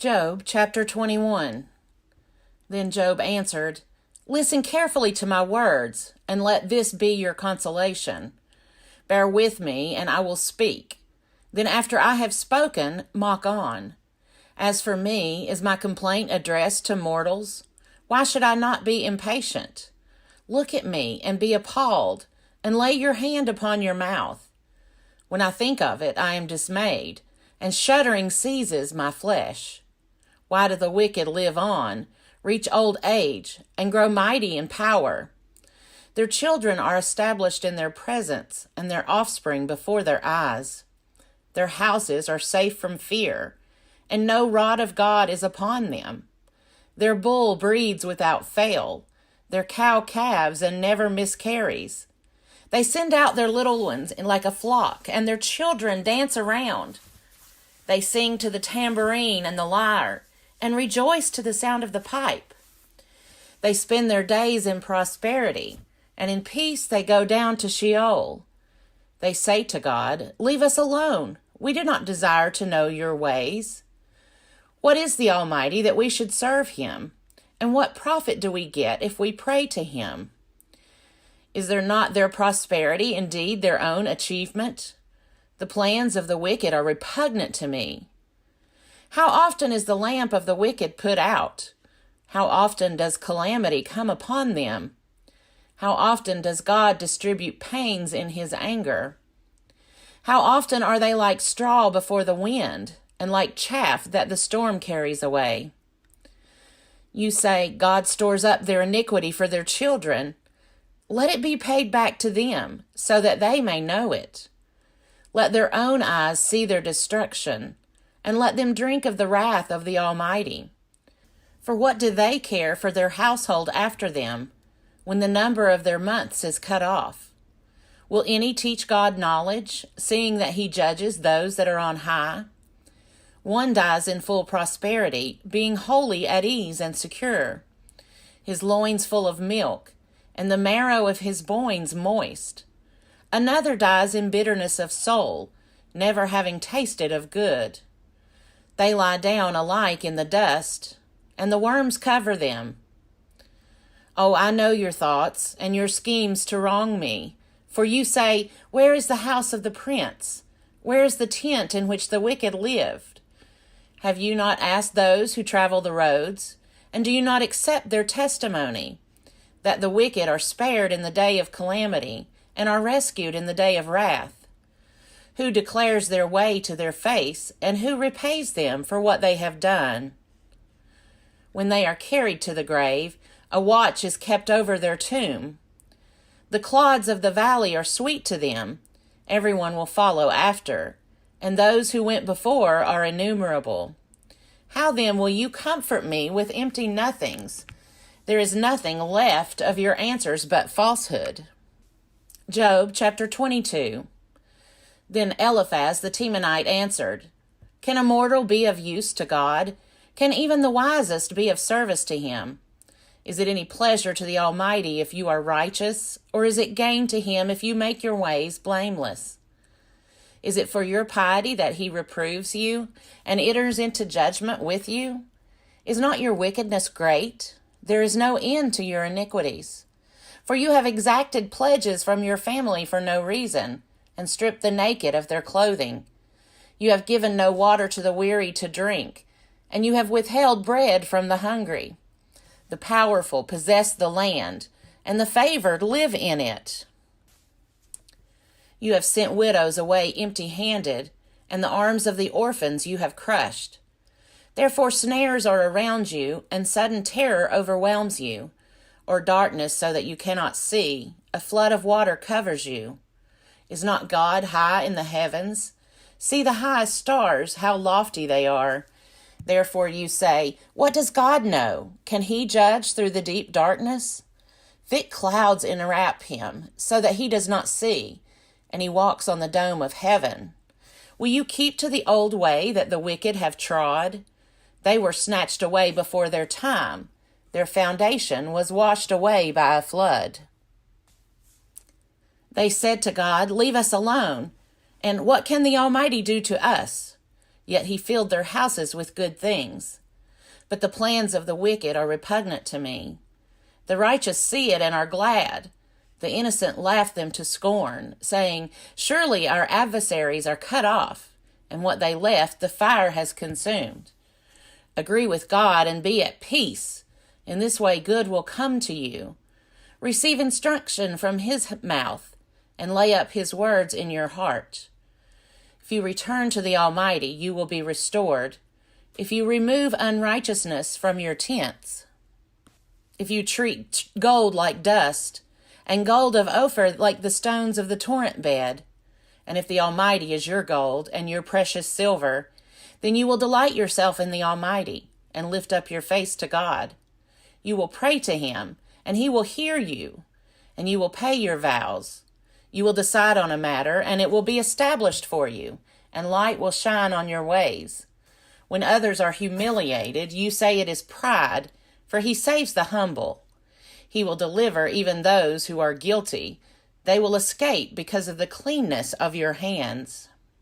Job chapter 21. Then Job answered, Listen carefully to my words, and let this be your consolation. Bear with me, and I will speak. Then after I have spoken, mock on. As for me, is my complaint addressed to mortals? Why should I not be impatient? Look at me, and be appalled, and lay your hand upon your mouth. When I think of it, I am dismayed, and shuddering seizes my flesh. Why do the wicked live on, reach old age, and grow mighty in power? Their children are established in their presence, and their offspring before their eyes. Their houses are safe from fear, and no rod of God is upon them. Their bull breeds without fail, their cow calves and never miscarries. They send out their little ones like a flock, and their children dance around. They sing to the tambourine and the lyre, and rejoice to the sound of the pipe. They spend their days in prosperity, and in peace they go down to Sheol. They say to God, Leave us alone. We do not desire to know your ways. What is the Almighty that we should serve him? And what profit do we get if we pray to him? Is there not their prosperity indeed their own achievement? The plans of the wicked are repugnant to me. How often is the lamp of the wicked put out? How often does calamity come upon them? How often does God distribute pains in his anger? How often are they like straw before the wind, and like chaff that the storm carries away? You say, God stores up their iniquity for their children. Let it be paid back to them, so that they may know it. Let their own eyes see their destruction, and let them drink of the wrath of the Almighty. For what do they care for their household after them, when the number of their months is cut off? Will any teach God knowledge, seeing that he judges those that are on high? One dies in full prosperity, being wholly at ease and secure, his loins full of milk, and the marrow of his loins moist. Another dies in bitterness of soul, never having tasted of good. They lie down alike in the dust, and the worms cover them. Oh, I know your thoughts and your schemes to wrong me. For you say, Where is the house of the prince? Where is the tent in which the wicked lived? Have you not asked those who travel the roads? And do you not accept their testimony, that the wicked are spared in the day of calamity, and are rescued in the day of wrath? Who declares their way to their face, and who repays them for what they have done? When they are carried to the grave, a watch is kept over their tomb. The clods of the valley are sweet to them. Everyone will follow after, and those who went before are innumerable. How then will you comfort me with empty nothings? There is nothing left of your answers but falsehood. Job chapter 22. Then Eliphaz the Temanite answered, Can a mortal be of use to God? Can even the wisest be of service to him? Is it any pleasure to the Almighty if you are righteous, or is it gain to him if you make your ways blameless? Is it for your piety that he reproves you, and enters into judgment with you? Is not your wickedness great? There is no end to your iniquities. For you have exacted pledges from your family for no reason, and stripped the naked of their clothing. You have given no water to the weary to drink, and you have withheld bread from the hungry. The powerful possess the land, and the favored live in it. You have sent widows away empty-handed, and the arms of the orphans you have crushed. Therefore snares are around you, and sudden terror overwhelms you, or darkness so that you cannot see. A flood of water covers you. Is not God high in the heavens? See the highest stars, how lofty they are. Therefore you say, What does God know? Can he judge through the deep darkness? Thick clouds enwrap him, so that he does not see, and he walks on the dome of heaven. Will you keep to the old way that the wicked have trod? They were snatched away before their time. Their foundation was washed away by a flood. They said to God, Leave us alone. And what can the Almighty do to us? yet he filled their houses with good things. But the plans of the wicked are repugnant to me. The righteous see it and are glad. The innocent laugh them to scorn, saying, Surely our adversaries are cut off, and what they left the fire has consumed. Agree with God and be at peace. In this way good will come to you. Receive instruction from his mouth, and lay up his words in your heart. If you return to the Almighty, you will be restored. If you remove unrighteousness from your tents, if you treat gold like dust, and gold of Ophir like the stones of the torrent bed, and if the Almighty is your gold and your precious silver, then you will delight yourself in the Almighty, and lift up your face to God. You will pray to him, and he will hear you, and you will pay your vows. You will decide on a matter, and it will be established for you, and light will shine on your ways. When others are humiliated, you say it is pride, for he saves the humble. He will deliver even those who are guilty. They will escape because of the cleanness of your hands.